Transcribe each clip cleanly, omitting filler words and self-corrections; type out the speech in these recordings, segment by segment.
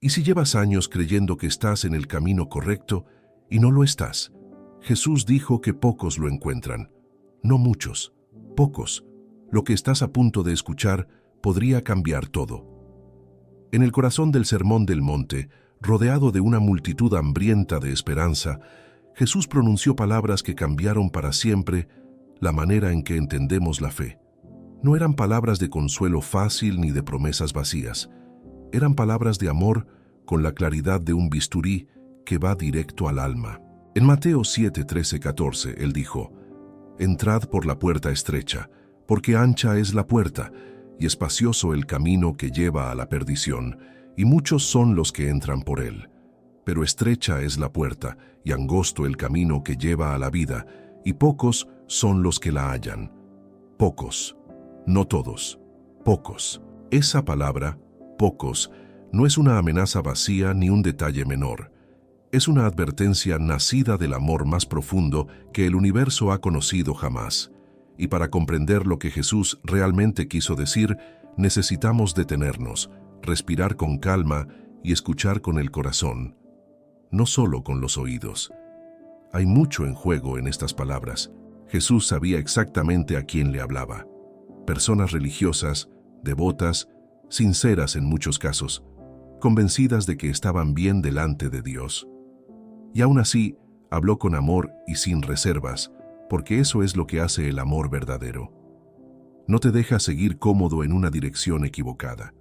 ¿Y si llevas años creyendo que estás en el camino correcto y no lo estás? Jesús dijo que pocos lo encuentran. No muchos, pocos. Lo que estás a punto de escuchar podría cambiar todo. En el corazón del Sermón del Monte, rodeado de una multitud hambrienta de esperanza, Jesús pronunció palabras que cambiaron para siempre la manera en que entendemos la fe. No eran palabras de consuelo fácil ni de promesas vacías. Eran palabras de amor con la claridad de un bisturí que va directo al alma. En Mateo 7, 13, 14, Él dijo: «Entrad por la puerta estrecha, porque ancha es la puerta, y espacioso el camino que lleva a la perdición, y muchos son los que entran por él. Pero estrecha es la puerta, y angosto el camino que lleva a la vida, y pocos son los que la hallan». Pocos, no todos, pocos. Esa palabra, pocos, no es una amenaza vacía ni un detalle menor. Es una advertencia nacida del amor más profundo que el universo ha conocido jamás. Y para comprender lo que Jesús realmente quiso decir, necesitamos detenernos, respirar con calma y escuchar con el corazón, no solo con los oídos. Hay mucho en juego en estas palabras. Jesús sabía exactamente a quién le hablaba. Personas religiosas, devotas, sinceras en muchos casos, convencidas de que estaban bien delante de Dios. Y aún así, habló con amor y sin reservas, porque eso es lo que hace el amor verdadero. No te deja seguir cómodo en una dirección equivocada.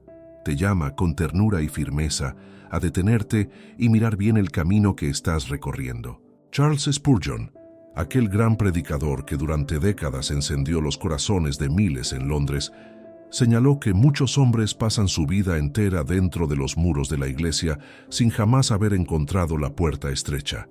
Te llama con ternura y firmeza a detenerte y mirar bien el camino que estás recorriendo. Charles Spurgeon, aquel gran predicador que durante décadas encendió los corazones de miles en Londres, señaló que muchos hombres pasan su vida entera dentro de los muros de la iglesia sin jamás haber encontrado la puerta estrecha.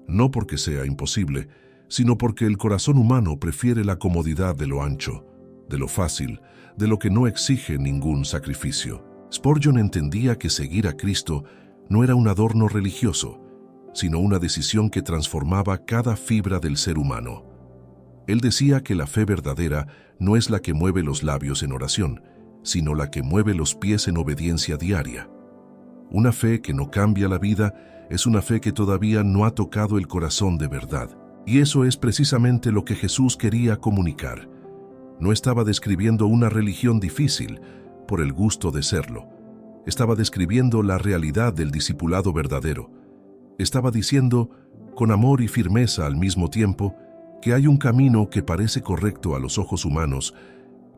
No porque sea imposible, sino porque el corazón humano prefiere la comodidad de lo ancho, de lo fácil, de lo que no exige ningún sacrificio. Spurgeon entendía que seguir a Cristo no era un adorno religioso, sino una decisión que transformaba cada fibra del ser humano. Él decía que la fe verdadera no es la que mueve los labios en oración, sino la que mueve los pies en obediencia diaria. Una fe que no cambia la vida es una fe que todavía no ha tocado el corazón de verdad. Y eso es precisamente lo que Jesús quería comunicar. No estaba describiendo una religión difícil por el gusto de serlo. Estaba describiendo la realidad del discipulado verdadero. Estaba diciendo, con amor y firmeza al mismo tiempo, que hay un camino que parece correcto a los ojos humanos,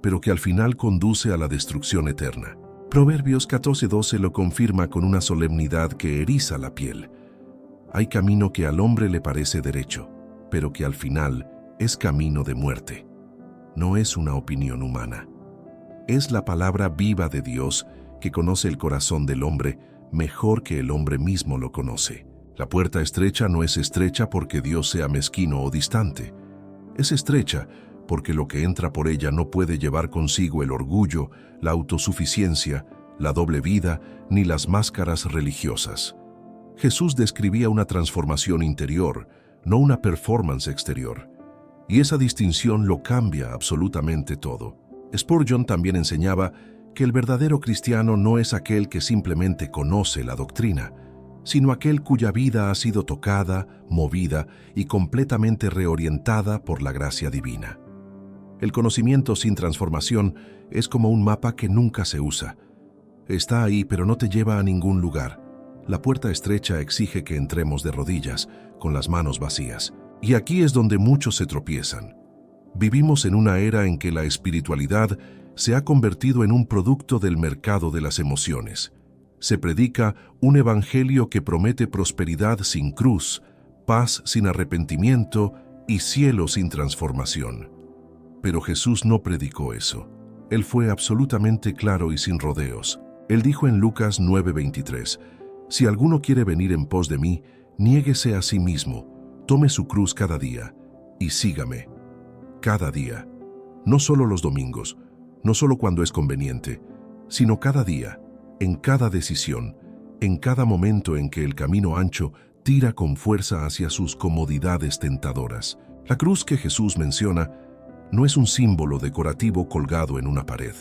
pero que al final conduce a la destrucción eterna. Proverbios 14:12 lo confirma con una solemnidad que eriza la piel. Hay camino que al hombre le parece derecho, pero que al final es camino de muerte. No es una opinión humana. Es la palabra viva de Dios que conoce el corazón del hombre mejor que el hombre mismo lo conoce. La puerta estrecha no es estrecha porque Dios sea mezquino o distante. Es estrecha porque lo que entra por ella no puede llevar consigo el orgullo, la autosuficiencia, la doble vida, ni las máscaras religiosas. Jesús describía una transformación interior, no una performance exterior. Y esa distinción lo cambia absolutamente todo. Spurgeon también enseñaba que el verdadero cristiano no es aquel que simplemente conoce la doctrina, sino aquel cuya vida ha sido tocada, movida y completamente reorientada por la gracia divina. El conocimiento sin transformación es como un mapa que nunca se usa. Está ahí, pero no te lleva a ningún lugar. La puerta estrecha exige que entremos de rodillas, con las manos vacías. Y aquí es donde muchos se tropiezan. Vivimos en una era en que la espiritualidad se ha convertido en un producto del mercado de las emociones. Se predica un evangelio que promete prosperidad sin cruz, paz sin arrepentimiento y cielo sin transformación. Pero Jesús no predicó eso. Él fue absolutamente claro y sin rodeos. Él dijo en Lucas 9:23, «Si alguno quiere venir en pos de mí, niéguese a sí mismo, tome su cruz cada día y sígame». Cada día. No solo los domingos, no solo cuando es conveniente, sino cada día, en cada decisión, en cada momento en que el camino ancho tira con fuerza hacia sus comodidades tentadoras. La cruz que Jesús menciona no es un símbolo decorativo colgado en una pared.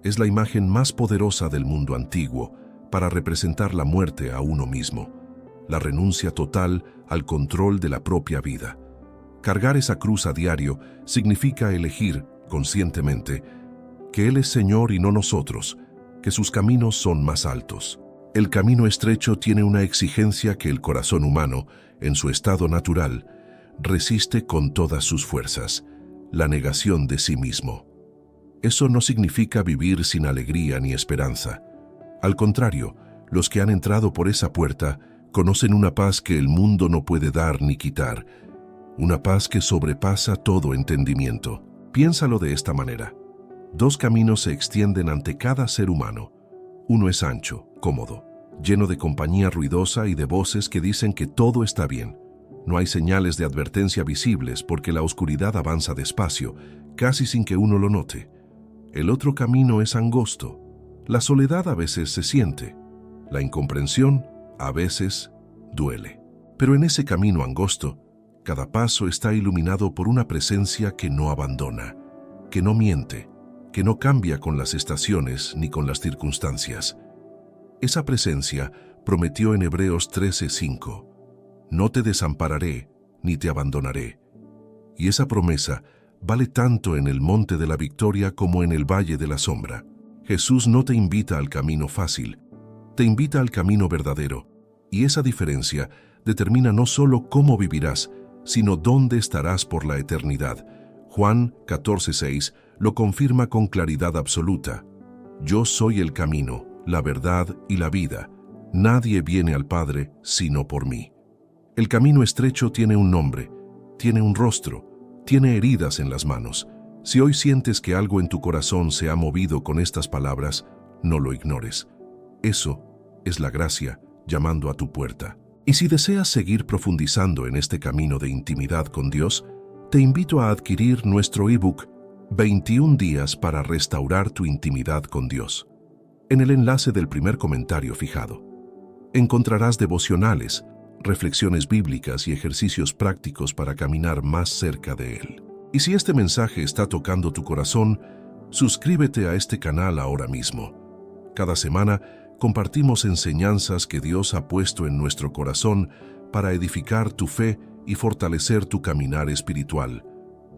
Es la imagen más poderosa del mundo antiguo, para representar la muerte a uno mismo, la renuncia total al control de la propia vida. Cargar esa cruz a diario significa elegir, conscientemente, que Él es Señor y no nosotros, que sus caminos son más altos. El camino estrecho tiene una exigencia que el corazón humano, en su estado natural, resiste con todas sus fuerzas: la negación de sí mismo. Eso no significa vivir sin alegría ni esperanza. Al contrario, los que han entrado por esa puerta conocen una paz que el mundo no puede dar ni quitar, una paz que sobrepasa todo entendimiento. Piénsalo de esta manera. Dos caminos se extienden ante cada ser humano. Uno es ancho, cómodo, lleno de compañía ruidosa y de voces que dicen que todo está bien. No hay señales de advertencia visibles porque la oscuridad avanza despacio, casi sin que uno lo note. El otro camino es angosto. La soledad a veces se siente. La incomprensión a veces duele. Pero en ese camino angosto, cada paso está iluminado por una presencia que no abandona, que no miente, que no cambia con las estaciones ni con las circunstancias. Esa presencia prometió en Hebreos 13:5: no te desampararé ni te abandonaré. Y esa promesa vale tanto en el monte de la victoria como en el valle de la sombra. Jesús no te invita al camino fácil, te invita al camino verdadero, y esa diferencia determina no solo cómo vivirás, sino dónde estarás por la eternidad. Juan 14:6 lo confirma con claridad absoluta: yo soy el camino, la verdad y la vida. Nadie viene al Padre sino por mí. El camino estrecho tiene un nombre, tiene un rostro, tiene heridas en las manos. Si hoy sientes que algo en tu corazón se ha movido con estas palabras, no lo ignores. Eso es la gracia llamando a tu puerta. Y si deseas seguir profundizando en este camino de intimidad con Dios, te invito a adquirir nuestro ebook 21 días para restaurar tu intimidad con Dios. En el enlace del primer comentario fijado, encontrarás devocionales, reflexiones bíblicas y ejercicios prácticos para caminar más cerca de Él. Y si este mensaje está tocando tu corazón, suscríbete a este canal ahora mismo. Cada semana compartimos enseñanzas que Dios ha puesto en nuestro corazón para edificar tu fe y fortalecer tu caminar espiritual.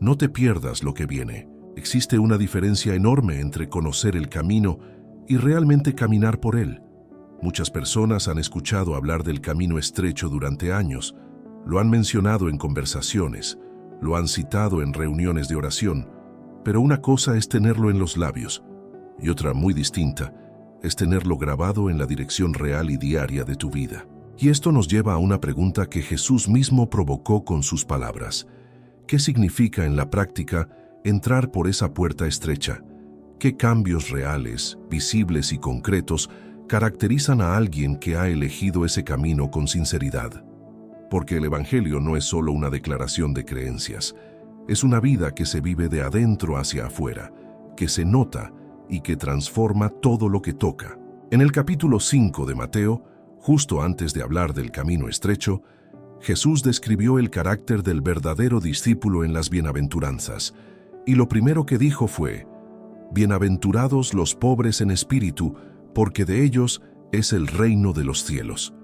No te pierdas lo que viene. Existe una diferencia enorme entre conocer el camino y realmente caminar por él. Muchas personas han escuchado hablar del camino estrecho durante años, lo han mencionado en conversaciones, lo han citado en reuniones de oración, pero una cosa es tenerlo en los labios y otra muy distinta es tenerlo grabado en la dirección real y diaria de tu vida. Y esto nos lleva a una pregunta que Jesús mismo provocó con sus palabras: ¿qué significa en la práctica entrar por esa puerta estrecha? ¿Qué cambios reales, visibles y concretos caracterizan a alguien que ha elegido ese camino con sinceridad? Porque el Evangelio no es solo una declaración de creencias, es una vida que se vive de adentro hacia afuera, que se nota y que transforma todo lo que toca. En el capítulo 5 de Mateo, justo antes de hablar del camino estrecho, Jesús describió el carácter del verdadero discípulo en las bienaventuranzas, y lo primero que dijo fue: bienaventurados los pobres en espíritu, porque de ellos es el reino de los cielos.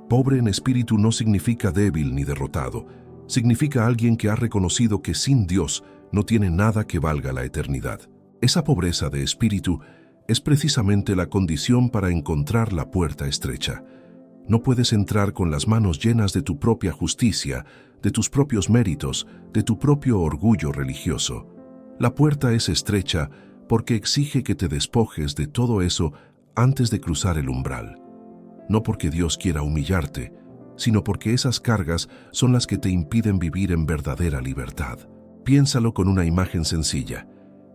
Pobre en espíritu no significa débil ni derrotado, significa alguien que ha reconocido que sin Dios no tiene nada que valga la eternidad. Esa pobreza de espíritu es precisamente la condición para encontrar la puerta estrecha. No puedes entrar con las manos llenas de tu propia justicia, de tus propios méritos, de tu propio orgullo religioso. La puerta es estrecha porque exige que te despojes de todo eso antes de cruzar el umbral. No porque Dios quiera humillarte, sino porque esas cargas son las que te impiden vivir en verdadera libertad. Piénsalo con una imagen sencilla.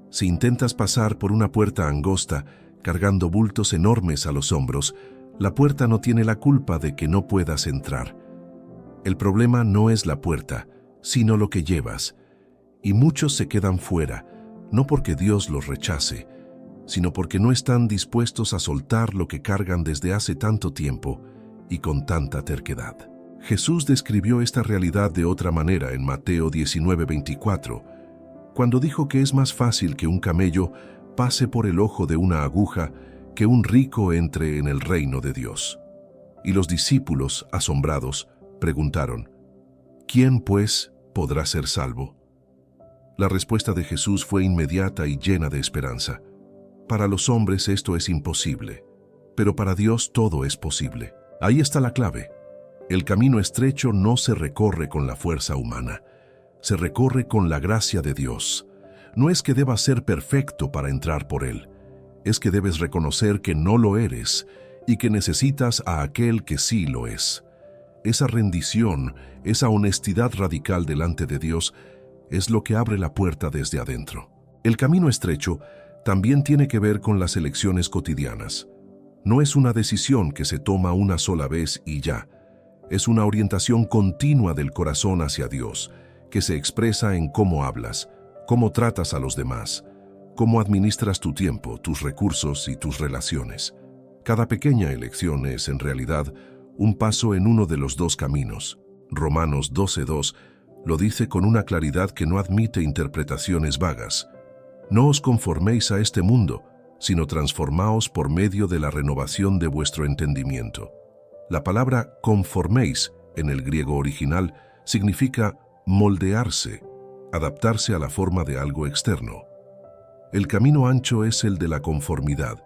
Si intentas pasar por una puerta angosta, cargando bultos enormes a los hombros, la puerta no tiene la culpa de que no puedas entrar. El problema no es la puerta, sino lo que llevas. Y muchos se quedan fuera, no porque Dios los rechace, sino porque no están dispuestos a soltar lo que cargan desde hace tanto tiempo y con tanta terquedad. Jesús describió esta realidad de otra manera en Mateo 19:24, cuando dijo que es más fácil que un camello pase por el ojo de una aguja que un rico entre en el reino de Dios. Y los discípulos, asombrados, preguntaron, ¿quién, pues, podrá ser salvo? La respuesta de Jesús fue inmediata y llena de esperanza. Para los hombres esto es imposible, pero para Dios todo es posible. Ahí está la clave. El camino estrecho no se recorre con la fuerza humana, se recorre con la gracia de Dios. No es que debas ser perfecto para entrar por él, es que debes reconocer que no lo eres y que necesitas a aquel que sí lo es. Esa rendición, esa honestidad radical delante de Dios, es lo que abre la puerta desde adentro. El camino estrecho también tiene que ver con las elecciones cotidianas. No es una decisión que se toma una sola vez y ya. Es una orientación continua del corazón hacia Dios, que se expresa en cómo hablas, cómo tratas a los demás, cómo administras tu tiempo, tus recursos y tus relaciones. Cada pequeña elección es, en realidad, un paso en uno de los dos caminos. Romanos 12:2 lo dice con una claridad que no admite interpretaciones vagas. No os conforméis a este mundo, sino transformaos por medio de la renovación de vuestro entendimiento. La palabra conforméis, en el griego original, significa moldearse, adaptarse a la forma de algo externo. El camino ancho es el de la conformidad.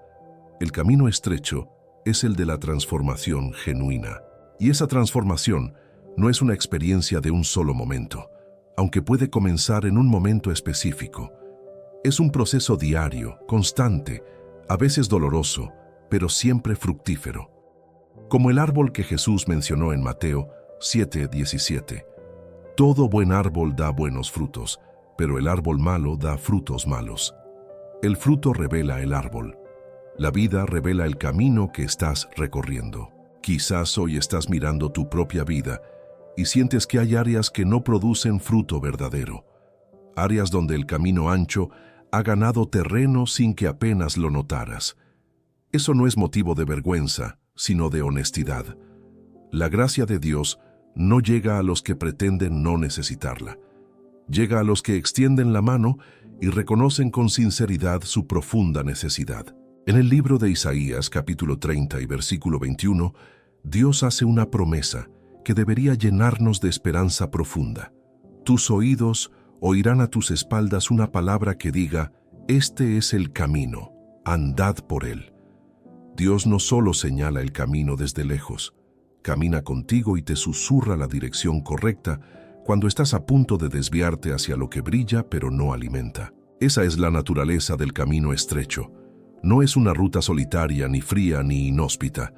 El camino estrecho es el de la transformación genuina. Y esa transformación no es una experiencia de un solo momento, aunque puede comenzar en un momento específico. Es un proceso diario, constante, a veces doloroso, pero siempre fructífero. Como el árbol que Jesús mencionó en Mateo 7:17. Todo buen árbol da buenos frutos, pero el árbol malo da frutos malos. El fruto revela el árbol. La vida revela el camino que estás recorriendo. Quizás hoy estás mirando tu propia vida y sientes que hay áreas que no producen fruto verdadero. Áreas donde el camino ancho ha ganado terreno sin que apenas lo notaras. Eso no es motivo de vergüenza, sino de honestidad. La gracia de Dios no llega a los que pretenden no necesitarla. Llega a los que extienden la mano y reconocen con sinceridad su profunda necesidad. En el libro de Isaías, capítulo 30 y versículo 21, Dios hace una promesa que debería llenarnos de esperanza profunda. Tus oídos oirán a tus espaldas una palabra que diga, este es el camino, andad por él. Dios no solo señala el camino desde lejos, camina contigo y te susurra la dirección correcta cuando estás a punto de desviarte hacia lo que brilla pero no alimenta. Esa es la naturaleza del camino estrecho. No es una ruta solitaria, ni fría, ni inhóspita.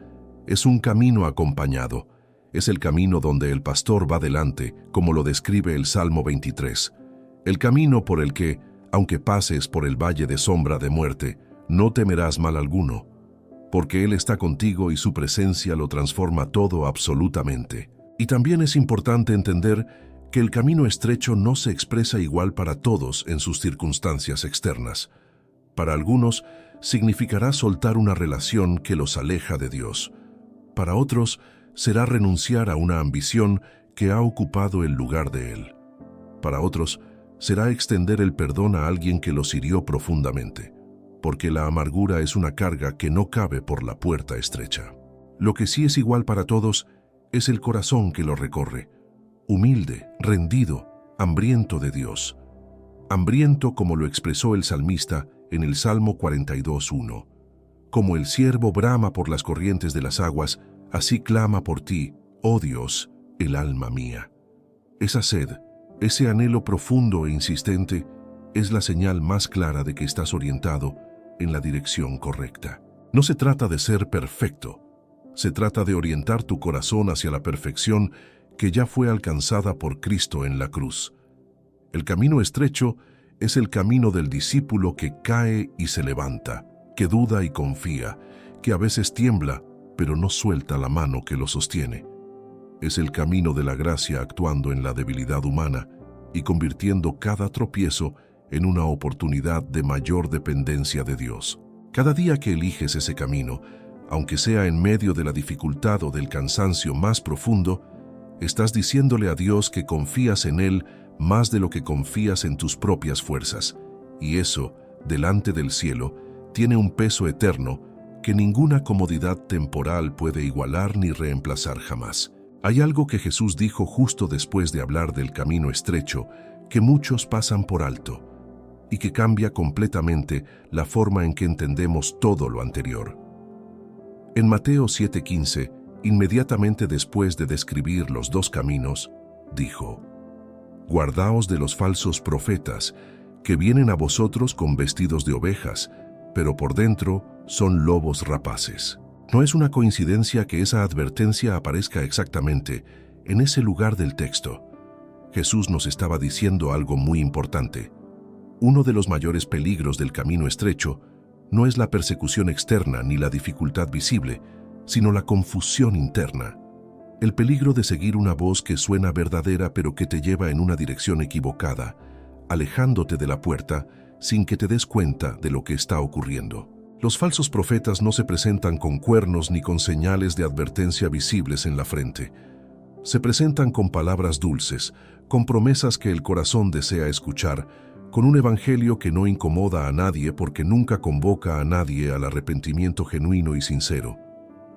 Es un camino acompañado. Es el camino donde el pastor va delante, como lo describe el Salmo 23. El camino por el que, aunque pases por el valle de sombra de muerte, no temerás mal alguno, porque Él está contigo y su presencia lo transforma todo absolutamente. Y también es importante entender que el camino estrecho no se expresa igual para todos en sus circunstancias externas. Para algunos, significará soltar una relación que los aleja de Dios. Para otros, será renunciar a una ambición que ha ocupado el lugar de Él. Para otros, será extender el perdón a alguien que los hirió profundamente, porque la amargura es una carga que no cabe por la puerta estrecha. Lo que sí es igual para todos es el corazón que lo recorre, humilde, rendido, hambriento de Dios. Hambriento como lo expresó el salmista en el Salmo 42:1. Como el ciervo brama por las corrientes de las aguas, así clama por ti, oh Dios, el alma mía. Esa sed, ese anhelo profundo e insistente, es la señal más clara de que estás orientado en la dirección correcta. No se trata de ser perfecto, se trata de orientar tu corazón hacia la perfección que ya fue alcanzada por Cristo en la cruz. El camino estrecho es el camino del discípulo que cae y se levanta, que duda y confía, que a veces tiembla, pero no suelta la mano que lo sostiene. Es el camino de la gracia actuando en la debilidad humana y convirtiendo cada tropiezo en una oportunidad de mayor dependencia de Dios. Cada día que eliges ese camino, aunque sea en medio de la dificultad o del cansancio más profundo, estás diciéndole a Dios que confías en Él más de lo que confías en tus propias fuerzas, y eso, delante del cielo, tiene un peso eterno que ninguna comodidad temporal puede igualar ni reemplazar jamás. Hay algo que Jesús dijo justo después de hablar del camino estrecho que muchos pasan por alto y que cambia completamente la forma en que entendemos todo lo anterior. En Mateo 7:15, inmediatamente después de describir los dos caminos, dijo: «Guardaos de los falsos profetas, que vienen a vosotros con vestidos de ovejas, pero por dentro son lobos rapaces». No es una coincidencia que esa advertencia aparezca exactamente en ese lugar del texto. Jesús nos estaba diciendo algo muy importante. Uno de los mayores peligros del camino estrecho no es la persecución externa ni la dificultad visible, sino la confusión interna. El peligro de seguir una voz que suena verdadera pero que te lleva en una dirección equivocada, alejándote de la puerta sin que te des cuenta de lo que está ocurriendo. Los falsos profetas no se presentan con cuernos ni con señales de advertencia visibles en la frente. Se presentan con palabras dulces, con promesas que el corazón desea escuchar, con un evangelio que no incomoda a nadie porque nunca convoca a nadie al arrepentimiento genuino y sincero.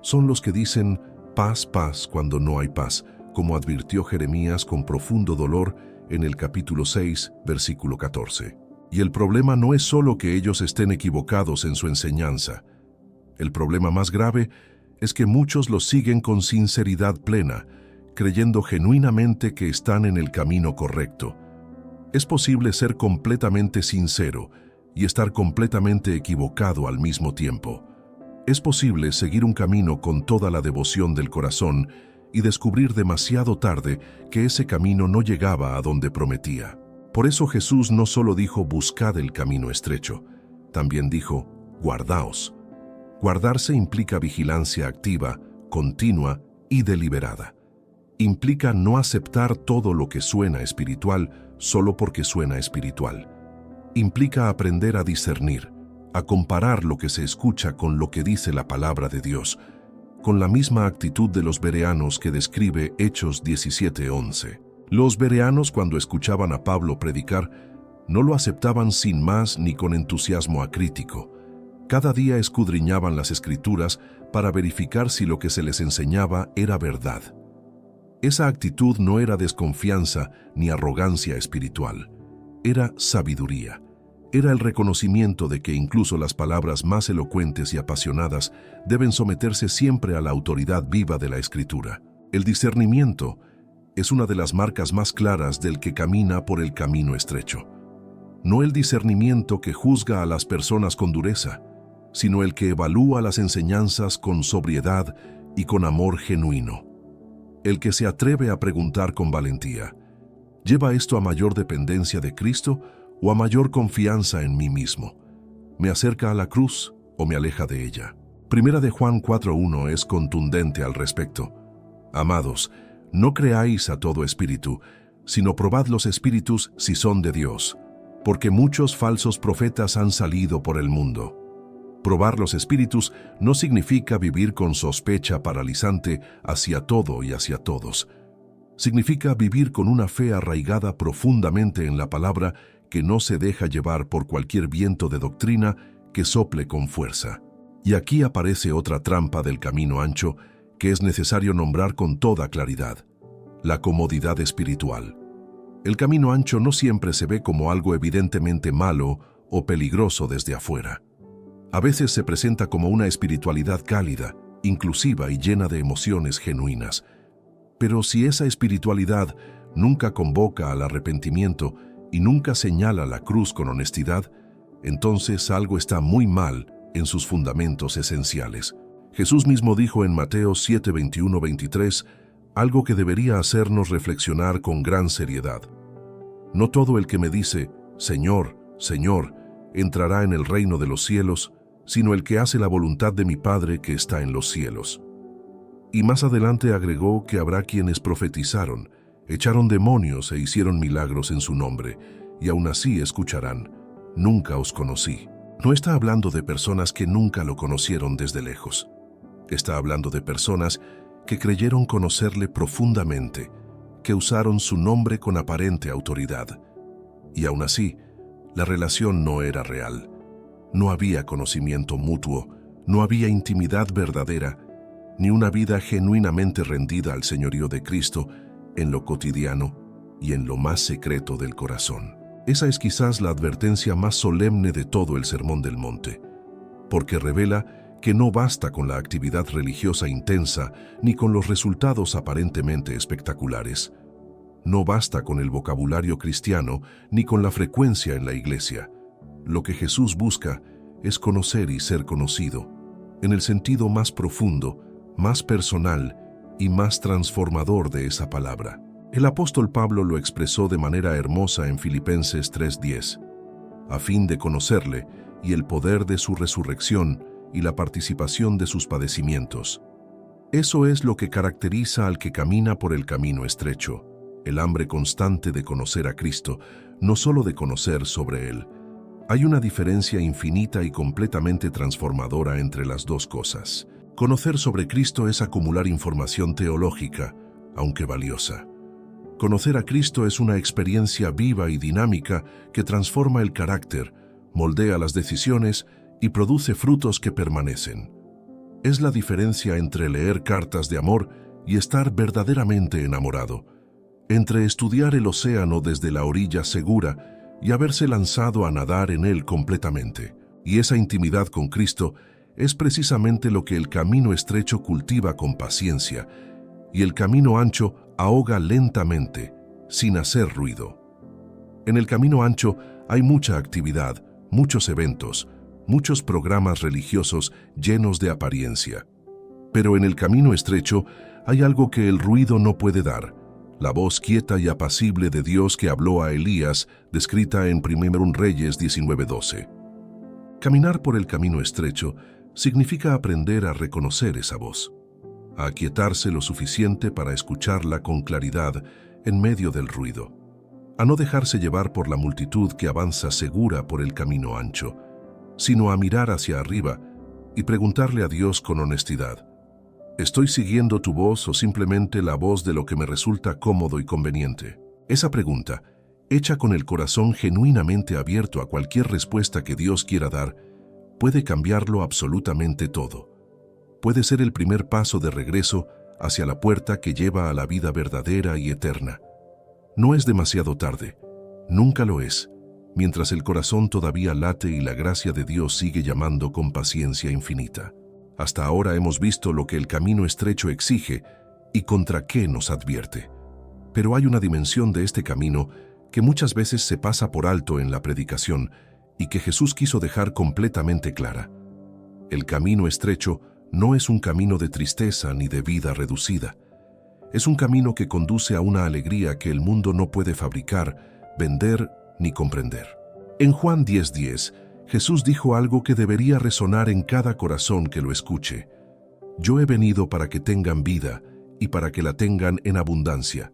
Son los que dicen paz, paz cuando no hay paz, como advirtió Jeremías con profundo dolor en el capítulo 6, versículo 14. Y el problema no es solo que ellos estén equivocados en su enseñanza. El problema más grave es que muchos los siguen con sinceridad plena, creyendo genuinamente que están en el camino correcto. Es posible ser completamente sincero y estar completamente equivocado al mismo tiempo. Es posible seguir un camino con toda la devoción del corazón y descubrir demasiado tarde que ese camino no llegaba a donde prometía. Por eso Jesús no solo dijo buscad el camino estrecho, también dijo guardaos. Guardarse implica vigilancia activa, continua y deliberada. Implica no aceptar todo lo que suena espiritual solo porque suena espiritual. Implica aprender a discernir, a comparar lo que se escucha con lo que dice la palabra de Dios, con la misma actitud de los bereanos que describe Hechos 17:11. Los bereanos, cuando escuchaban a Pablo predicar, no lo aceptaban sin más ni con entusiasmo acrítico. Cada día escudriñaban las Escrituras para verificar si lo que se les enseñaba era verdad. Esa actitud no era desconfianza ni arrogancia espiritual, era sabiduría. Era el reconocimiento de que incluso las palabras más elocuentes y apasionadas deben someterse siempre a la autoridad viva de la Escritura. El discernimiento es una de las marcas más claras del que camina por el camino estrecho. No el discernimiento que juzga a las personas con dureza, sino el que evalúa las enseñanzas con sobriedad y con amor genuino. El que se atreve a preguntar con valentía, ¿lleva esto a mayor dependencia de Cristo o a mayor confianza en mí mismo? ¿Me acerca a la cruz o me aleja de ella? Primera de Juan 4:1 es contundente al respecto. Amados, no creáis a todo espíritu, sino probad los espíritus si son de Dios, porque muchos falsos profetas han salido por el mundo. Probar los espíritus no significa vivir con sospecha paralizante hacia todo y hacia todos. Significa vivir con una fe arraigada profundamente en la palabra que no se deja llevar por cualquier viento de doctrina que sople con fuerza. Y aquí aparece otra trampa del camino ancho que es necesario nombrar con toda claridad: la comodidad espiritual. El camino ancho no siempre se ve como algo evidentemente malo o peligroso desde afuera. A veces se presenta como una espiritualidad cálida, inclusiva y llena de emociones genuinas. Pero si esa espiritualidad nunca convoca al arrepentimiento y nunca señala la cruz con honestidad, entonces algo está muy mal en sus fundamentos esenciales. Jesús mismo dijo en Mateo 7:21-23 algo que debería hacernos reflexionar con gran seriedad. No todo el que me dice, Señor, Señor, entrará en el reino de los cielos, sino el que hace la voluntad de mi Padre que está en los cielos. Y más adelante agregó que habrá quienes profetizaron, echaron demonios e hicieron milagros en su nombre, y aún así escucharán, nunca os conocí. No está hablando de personas que nunca lo conocieron desde lejos. Está hablando de personas que creyeron conocerle profundamente, que usaron su nombre con aparente autoridad. Y aún así, la relación no era real. No había conocimiento mutuo, No había intimidad verdadera, ni una vida genuinamente rendida al señorío de Cristo en lo cotidiano y en lo más secreto del corazón. Esa es quizás la advertencia más solemne de todo el Sermón del Monte, porque revela que no basta con la actividad religiosa intensa ni con los resultados aparentemente espectaculares. No basta con el vocabulario cristiano ni con la frecuencia en la iglesia. Lo que Jesús busca es conocer y ser conocido, en el sentido más profundo, más personal y más transformador de esa palabra. El apóstol Pablo lo expresó de manera hermosa en Filipenses 3:10, a fin de conocerle y el poder de su resurrección y la participación de sus padecimientos. Eso es lo que caracteriza al que camina por el camino estrecho, el hambre constante de conocer a Cristo, no solo de conocer sobre Él. Hay una diferencia infinita y completamente transformadora entre las dos cosas. Conocer sobre Cristo es acumular información teológica, aunque valiosa. Conocer a Cristo es una experiencia viva y dinámica que transforma el carácter, moldea las decisiones y produce frutos que permanecen. Es la diferencia entre leer cartas de amor y estar verdaderamente enamorado, entre estudiar el océano desde la orilla segura y haberse lanzado a nadar en él completamente. Y esa intimidad con Cristo es precisamente lo que el camino estrecho cultiva con paciencia, y el camino ancho ahoga lentamente, sin hacer ruido. En el camino ancho hay mucha actividad, muchos eventos, muchos programas religiosos llenos de apariencia. Pero en el camino estrecho hay algo que el ruido no puede dar: la voz quieta y apacible de Dios que habló a Elías, descrita en 1 Reyes 19:12. Caminar por el camino estrecho significa aprender a reconocer esa voz, a aquietarse lo suficiente para escucharla con claridad en medio del ruido, a no dejarse llevar por la multitud que avanza segura por el camino ancho, sino a mirar hacia arriba y preguntarle a Dios con honestidad: ¿estoy siguiendo tu voz o simplemente la voz de lo que me resulta cómodo y conveniente? Esa pregunta, hecha con el corazón genuinamente abierto a cualquier respuesta que Dios quiera dar, puede cambiarlo absolutamente todo. Puede ser el primer paso de regreso hacia la puerta que lleva a la vida verdadera y eterna. No es demasiado tarde, nunca lo es, mientras el corazón todavía late y la gracia de Dios sigue llamando con paciencia infinita. Hasta ahora hemos visto lo que el camino estrecho exige y contra qué nos advierte. Pero hay una dimensión de este camino que muchas veces se pasa por alto en la predicación y que Jesús quiso dejar completamente clara. El camino estrecho no es un camino de tristeza ni de vida reducida. Es un camino que conduce a una alegría que el mundo no puede fabricar, vender ni comprender. En Juan 10:10, Jesús dijo algo que debería resonar en cada corazón que lo escuche: yo he venido para que tengan vida y para que la tengan en abundancia.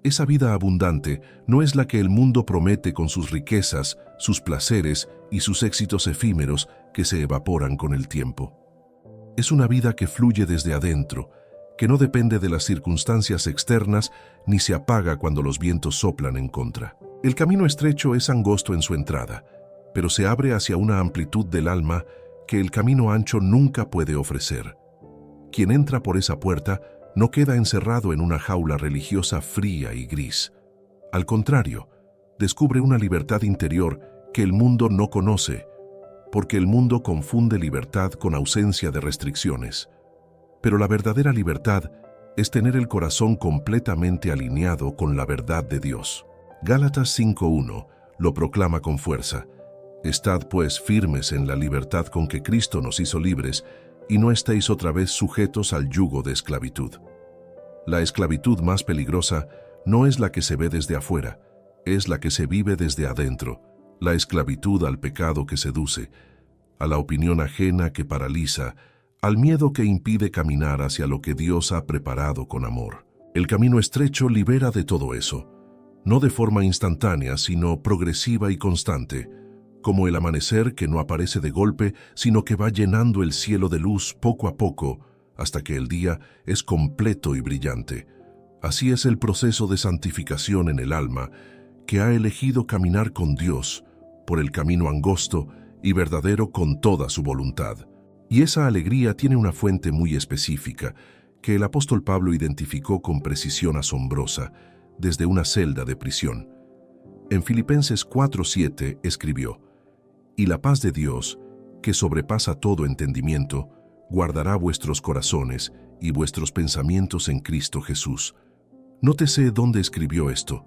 Esa vida abundante no es la que el mundo promete con sus riquezas, sus placeres y sus éxitos efímeros que se evaporan con el tiempo. Es una vida que fluye desde adentro, que no depende de las circunstancias externas ni se apaga cuando los vientos soplan en contra. El camino estrecho es angosto en su entrada, pero se abre hacia una amplitud del alma que el camino ancho nunca puede ofrecer. Quien entra por esa puerta no queda encerrado en una jaula religiosa fría y gris. Al contrario, descubre una libertad interior que el mundo no conoce, porque el mundo confunde libertad con ausencia de restricciones. Pero la verdadera libertad es tener el corazón completamente alineado con la verdad de Dios. Gálatas 5:1 lo proclama con fuerza: estad pues firmes en la libertad con que Cristo nos hizo libres, y no estéis otra vez sujetos al yugo de esclavitud. La esclavitud más peligrosa no es la que se ve desde afuera, es la que se vive desde adentro. La esclavitud al pecado que seduce, a la opinión ajena que paraliza, al miedo que impide caminar hacia lo que Dios ha preparado con amor. El camino estrecho libera de todo eso, no de forma instantánea, sino progresiva y constante, como el amanecer que no aparece de golpe, sino que va llenando el cielo de luz poco a poco, hasta que el día es completo y brillante. Así es el proceso de santificación en el alma, que ha elegido caminar con Dios por el camino angosto y verdadero con toda su voluntad. Y esa alegría tiene una fuente muy específica, que el apóstol Pablo identificó con precisión asombrosa, desde una celda de prisión. En Filipenses 4:7 escribió: «Y la paz de Dios, que sobrepasa todo entendimiento, guardará vuestros corazones y vuestros pensamientos en Cristo Jesús». Nótese dónde escribió esto.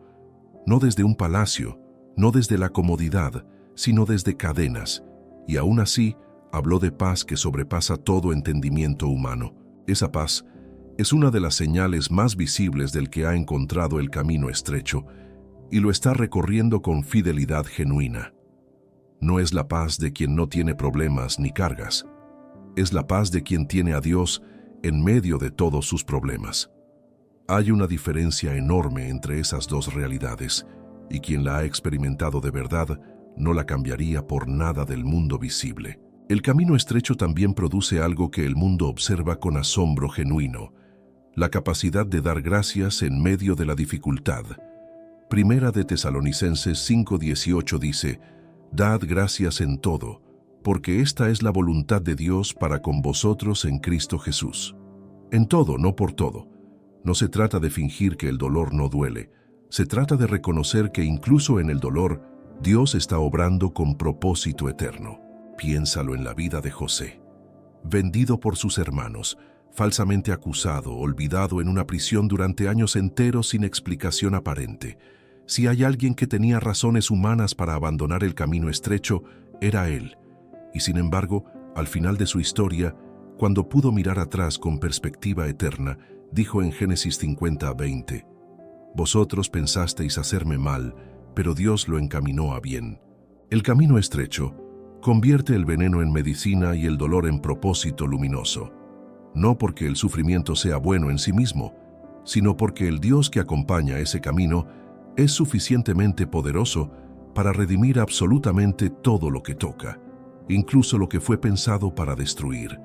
No desde un palacio, no desde la comodidad, sino desde cadenas, y aún así habló de paz que sobrepasa todo entendimiento humano. Esa paz es una de las señales más visibles del que ha encontrado el camino estrecho y lo está recorriendo con fidelidad genuina. No es la paz de quien no tiene problemas ni cargas, es la paz de quien tiene a Dios en medio de todos sus problemas. Hay una diferencia enorme entre esas dos realidades, y quien la ha experimentado de verdad no la cambiaría por nada del mundo visible. El camino estrecho también produce algo que el mundo observa con asombro genuino: la capacidad de dar gracias en medio de la dificultad. Primera de Tesalonicenses 5:18 dice: «Dad gracias en todo, porque esta es la voluntad de Dios para con vosotros en Cristo Jesús». En todo, no por todo. No se trata de fingir que el dolor no duele. Se trata de reconocer que incluso en el dolor, Dios está obrando con propósito eterno. Piénsalo en la vida de José. Vendido por sus hermanos, falsamente acusado, olvidado en una prisión durante años enteros sin explicación aparente. Si hay alguien que tenía razones humanas para abandonar el camino estrecho, era él. Y sin embargo, al final de su historia, cuando pudo mirar atrás con perspectiva eterna, dijo en Génesis 50:20: «Vosotros pensasteis hacerme mal, pero Dios lo encaminó a bien». El camino estrecho convierte el veneno en medicina y el dolor en propósito luminoso. No porque el sufrimiento sea bueno en sí mismo, sino porque el Dios que acompaña ese camino es suficientemente poderoso para redimir absolutamente todo lo que toca, incluso lo que fue pensado para destruir.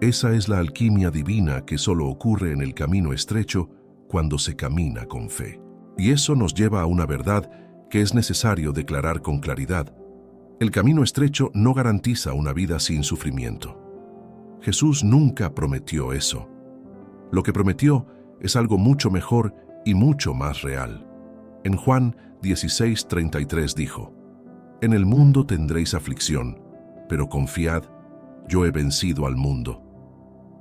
Esa es la alquimia divina que solo ocurre en el camino estrecho cuando se camina con fe. Y eso nos lleva a una verdad que es necesario declarar con claridad. El camino estrecho no garantiza una vida sin sufrimiento. Jesús nunca prometió eso. Lo que prometió es algo mucho mejor y mucho más real. En Juan 16:33 dijo: «En el mundo tendréis aflicción, pero confiad, yo he vencido al mundo».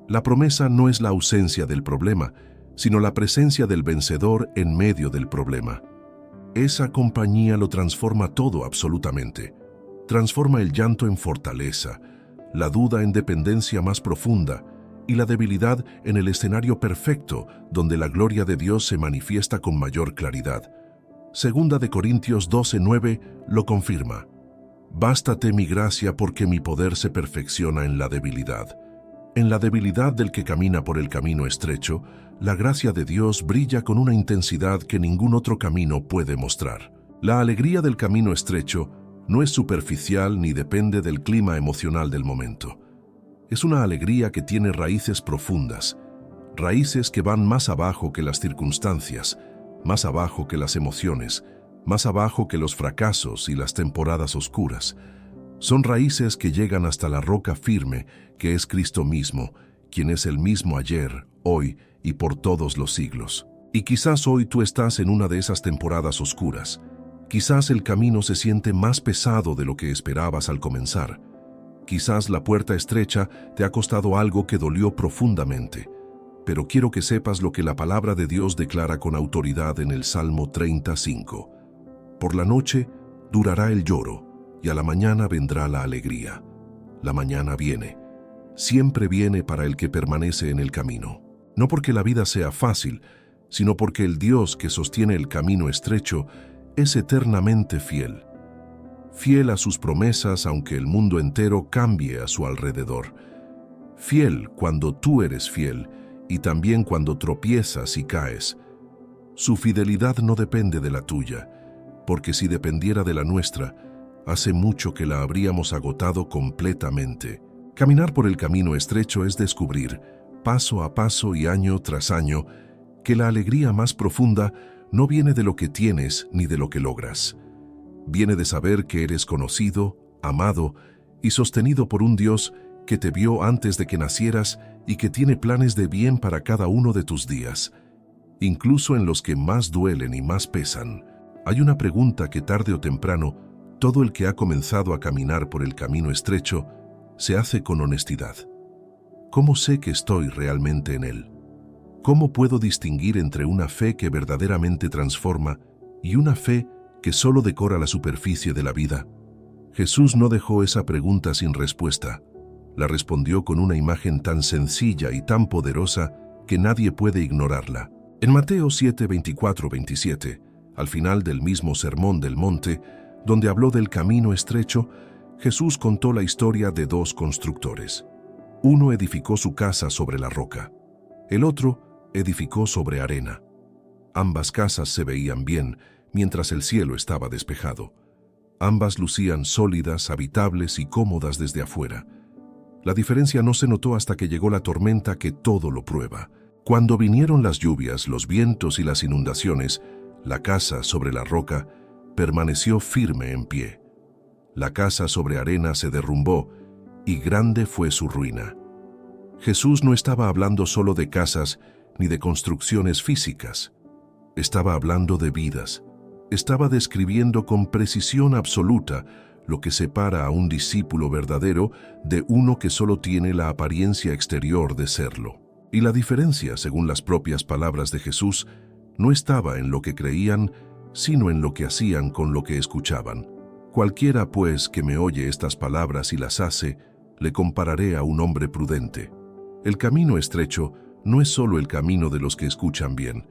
La promesa no es la ausencia del problema, sino la presencia del vencedor en medio del problema. Esa compañía lo transforma todo absolutamente. Transforma el llanto en fortaleza, la duda en dependencia más profunda y la debilidad en el escenario perfecto donde la gloria de Dios se manifiesta con mayor claridad. Segunda de Corintios 12:9 lo confirma: «Bástate mi gracia porque mi poder se perfecciona en la debilidad». En la debilidad del que camina por el camino estrecho, la gracia de Dios brilla con una intensidad que ningún otro camino puede mostrar. La alegría del camino estrecho no es superficial ni depende del clima emocional del momento. Es una alegría que tiene raíces profundas, raíces que van más abajo que las circunstancias, más abajo que las emociones, más abajo que los fracasos y las temporadas oscuras. Son raíces que llegan hasta la roca firme, que es Cristo mismo, quien es el mismo ayer, hoy y por todos los siglos. Y quizás hoy tú estás en una de esas temporadas oscuras. Quizás el camino se siente más pesado de lo que esperabas al comenzar. Quizás la puerta estrecha te ha costado algo que dolió profundamente. Pero quiero que sepas lo que la palabra de Dios declara con autoridad en el Salmo 35. «Por la noche durará el lloro, y a la mañana vendrá la alegría». La mañana viene. Siempre viene para el que permanece en el camino. No porque la vida sea fácil, sino porque el Dios que sostiene el camino estrecho es eternamente fiel. Fiel a sus promesas aunque el mundo entero cambie a su alrededor. Fiel cuando tú eres fiel y también cuando tropiezas y caes. Su fidelidad no depende de la tuya, porque si dependiera de la nuestra, hace mucho que la habríamos agotado completamente. Caminar por el camino estrecho es descubrir, paso a paso y año tras año, que la alegría más profunda no viene de lo que tienes ni de lo que logras. Viene de saber que eres conocido, amado y sostenido por un Dios que te vio antes de que nacieras y que tiene planes de bien para cada uno de tus días, incluso en los que más duelen y más pesan. Hay una pregunta que tarde o temprano todo el que ha comenzado a caminar por el camino estrecho se hace con honestidad. ¿Cómo sé que estoy realmente en él? ¿Cómo puedo distinguir entre una fe que verdaderamente transforma y una fe que solo decora la superficie de la vida? Jesús no dejó esa pregunta sin respuesta. La respondió con una imagen tan sencilla y tan poderosa que nadie puede ignorarla. En Mateo 7, 24, 27, al final del mismo Sermón del Monte, donde habló del camino estrecho, Jesús contó la historia de dos constructores. Uno edificó su casa sobre la roca. El otro edificó sobre arena. Ambas casas se veían bien mientras el cielo estaba despejado. Ambas lucían sólidas, habitables y cómodas desde afuera. La diferencia no se notó hasta que llegó la tormenta que todo lo prueba. Cuando vinieron las lluvias, los vientos y las inundaciones, la casa sobre la roca permaneció firme en pie. La casa sobre arena se derrumbó y grande fue su ruina. Jesús no estaba hablando solo de casas ni de construcciones físicas. Estaba hablando de vidas. Estaba describiendo con precisión absoluta lo que separa a un discípulo verdadero de uno que solo tiene la apariencia exterior de serlo. Y la diferencia, según las propias palabras de Jesús, no estaba en lo que creían, sino en lo que hacían con lo que escuchaban. Cualquiera, pues, que me oye estas palabras y las hace, le compararé a un hombre prudente. El camino estrecho no es solo el camino de los que escuchan bien,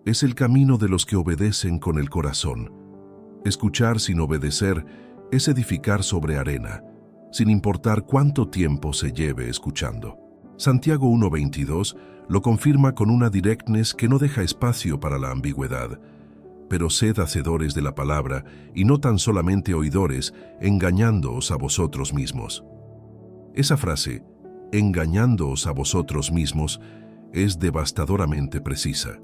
es el camino de los que obedecen con el corazón. Escuchar sin obedecer es edificar sobre arena, sin importar cuánto tiempo se lleve escuchando. Santiago 1:22 lo confirma con una directness que no deja espacio para la ambigüedad. Pero sed hacedores de la palabra, y no tan solamente oidores, engañándoos a vosotros mismos. Esa frase, engañándoos a vosotros mismos, es devastadoramente precisa.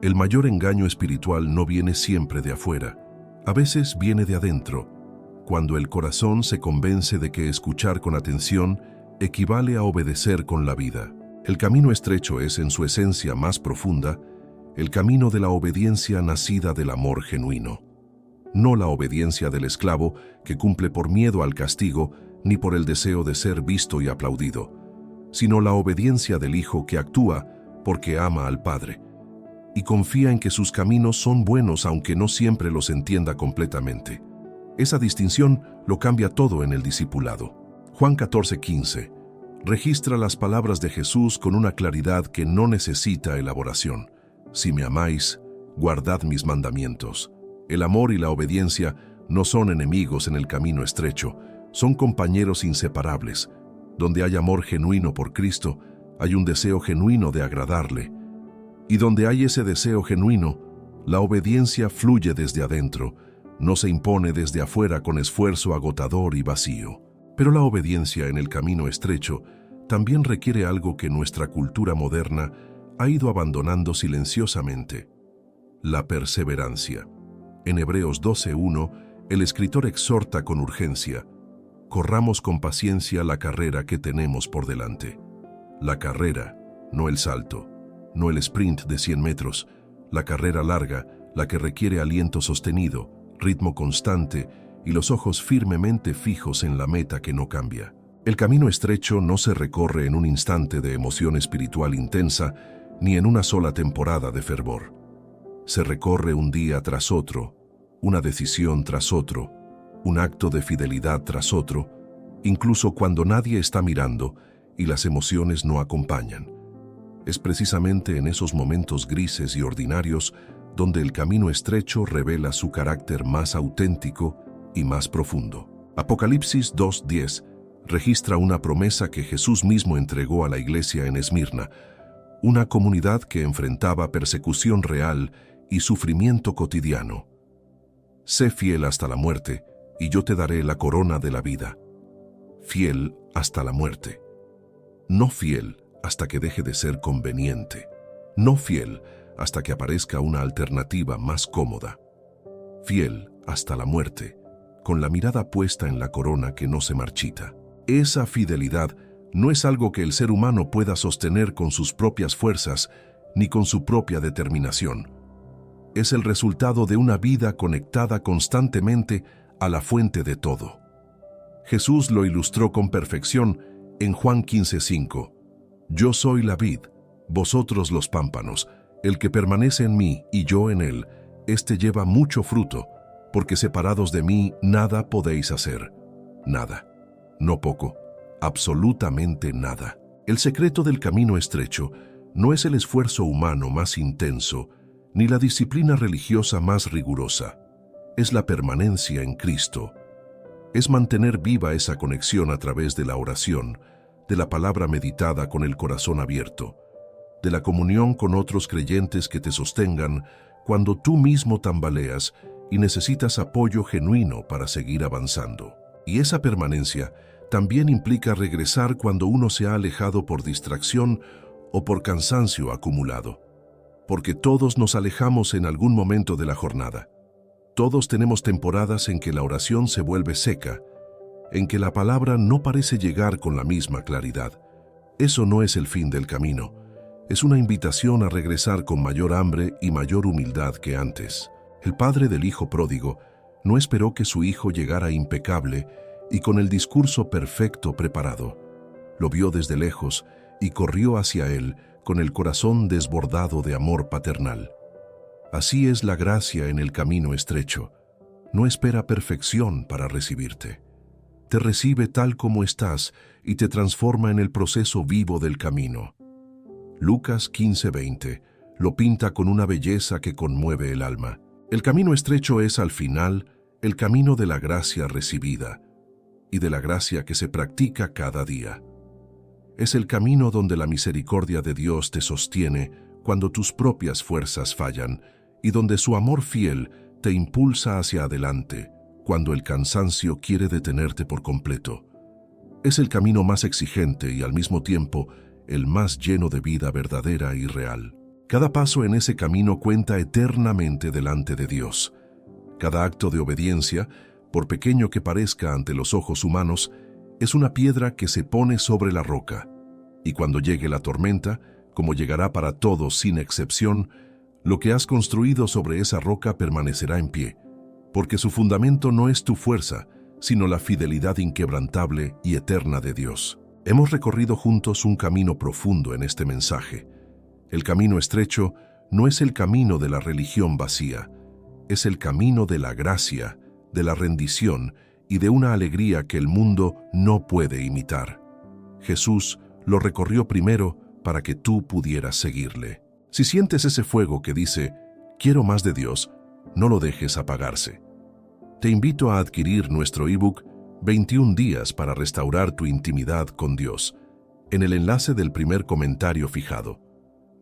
El mayor engaño espiritual no viene siempre de afuera, a veces viene de adentro, cuando el corazón se convence de que escuchar con atención equivale a obedecer con la vida. El camino estrecho es, en su esencia más profunda, el camino de la obediencia nacida del amor genuino. No la obediencia del esclavo que cumple por miedo al castigo ni por el deseo de ser visto y aplaudido, sino la obediencia del hijo que actúa porque ama al Padre y confía en que sus caminos son buenos aunque no siempre los entienda completamente. Esa distinción lo cambia todo en el discipulado. Juan 14:15 registra las palabras de Jesús con una claridad que no necesita elaboración. Si me amáis, guardad mis mandamientos. El amor y la obediencia no son enemigos en el camino estrecho, son compañeros inseparables. Donde hay amor genuino por Cristo, hay un deseo genuino de agradarle. Y donde hay ese deseo genuino, la obediencia fluye desde adentro, no se impone desde afuera con esfuerzo agotador y vacío. Pero la obediencia en el camino estrecho también requiere algo que nuestra cultura moderna ha ido abandonando silenciosamente: la perseverancia. En Hebreos 12:1, el escritor exhorta con urgencia: corramos con paciencia la carrera que tenemos por delante. La carrera, no el salto, no el sprint de 100 metros, la carrera larga, la que requiere aliento sostenido, ritmo constante y los ojos firmemente fijos en la meta que no cambia. El camino estrecho no se recorre en un instante de emoción espiritual intensa, ni en una sola temporada de fervor. Se recorre un día tras otro, una decisión tras otro, un acto de fidelidad tras otro, incluso cuando nadie está mirando y las emociones no acompañan. Es precisamente en esos momentos grises y ordinarios donde el camino estrecho revela su carácter más auténtico y más profundo. Apocalipsis 2:10 registra una promesa que Jesús mismo entregó a la iglesia en Esmirna, una comunidad que enfrentaba persecución real y sufrimiento cotidiano. Sé fiel hasta la muerte, y yo te daré la corona de la vida. Fiel hasta la muerte. No fiel hasta que deje de ser conveniente. No fiel hasta que aparezca una alternativa más cómoda. Fiel hasta la muerte, con la mirada puesta en la corona que no se marchita. Esa fidelidad no es algo que el ser humano pueda sostener con sus propias fuerzas ni con su propia determinación. Es el resultado de una vida conectada constantemente a la fuente de todo. Jesús lo ilustró con perfección en Juan 15:5. Yo soy la vid, vosotros los pámpanos. El que permanece en mí y yo en él, éste lleva mucho fruto, porque separados de mí nada podéis hacer. Nada, no poco, absolutamente nada. El secreto del camino estrecho no es el esfuerzo humano más intenso, ni la disciplina religiosa más rigurosa. Es la permanencia en Cristo. Es mantener viva esa conexión a través de la oración, de la palabra meditada con el corazón abierto, de la comunión con otros creyentes que te sostengan cuando tú mismo tambaleas y necesitas apoyo genuino para seguir avanzando. Y esa permanencia también implica regresar cuando uno se ha alejado por distracción o por cansancio acumulado. Porque todos nos alejamos en algún momento de la jornada. Todos tenemos temporadas en que la oración se vuelve seca, en que la palabra no parece llegar con la misma claridad. Eso no es el fin del camino. Es una invitación a regresar con mayor hambre y mayor humildad que antes. El padre del hijo pródigo no esperó que su hijo llegara impecable y con el discurso perfecto preparado. Lo vio desde lejos y corrió hacia él con el corazón desbordado de amor paternal. Así es la gracia en el camino estrecho. No espera perfección para recibirte. Te recibe tal como estás y te transforma en el proceso vivo del camino. Lucas 15:20 lo pinta con una belleza que conmueve el alma. El camino estrecho es, al final, el camino de la gracia recibida y de la gracia que se practica cada día. Es el camino donde la misericordia de Dios te sostiene cuando tus propias fuerzas fallan y donde su amor fiel te impulsa hacia adelante cuando el cansancio quiere detenerte por completo. Es el camino más exigente y al mismo tiempo el más lleno de vida verdadera y real. Cada paso en ese camino cuenta eternamente delante de Dios. Cada acto de obediencia, por pequeño que parezca ante los ojos humanos, es una piedra que se pone sobre la roca. Y cuando llegue la tormenta, como llegará para todos sin excepción, lo que has construido sobre esa roca permanecerá en pie, porque su fundamento no es tu fuerza, sino la fidelidad inquebrantable y eterna de Dios. Hemos recorrido juntos un camino profundo en este mensaje. El camino estrecho no es el camino de la religión vacía, es el camino de la gracia, de la rendición y de una alegría que el mundo no puede imitar. Jesús lo recorrió primero para que tú pudieras seguirle. Si sientes ese fuego que dice, quiero más de Dios, no lo dejes apagarse. Te invito a adquirir nuestro ebook 21 días para restaurar tu intimidad con Dios, en el enlace del primer comentario fijado.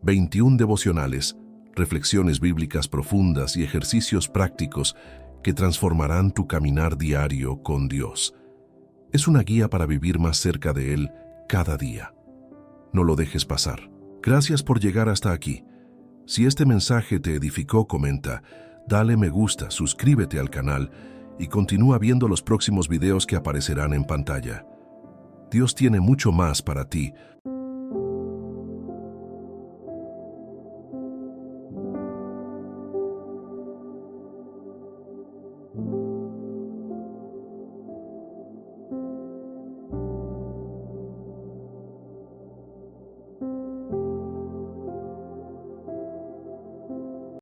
21 devocionales, reflexiones bíblicas profundas y ejercicios prácticos que transformarán tu caminar diario con Dios. Es una guía para vivir más cerca de Él cada día. No lo dejes pasar. Gracias por llegar hasta aquí. Si este mensaje te edificó, comenta, dale me gusta, suscríbete al canal y continúa viendo los próximos videos que aparecerán en pantalla. Dios tiene mucho más para ti.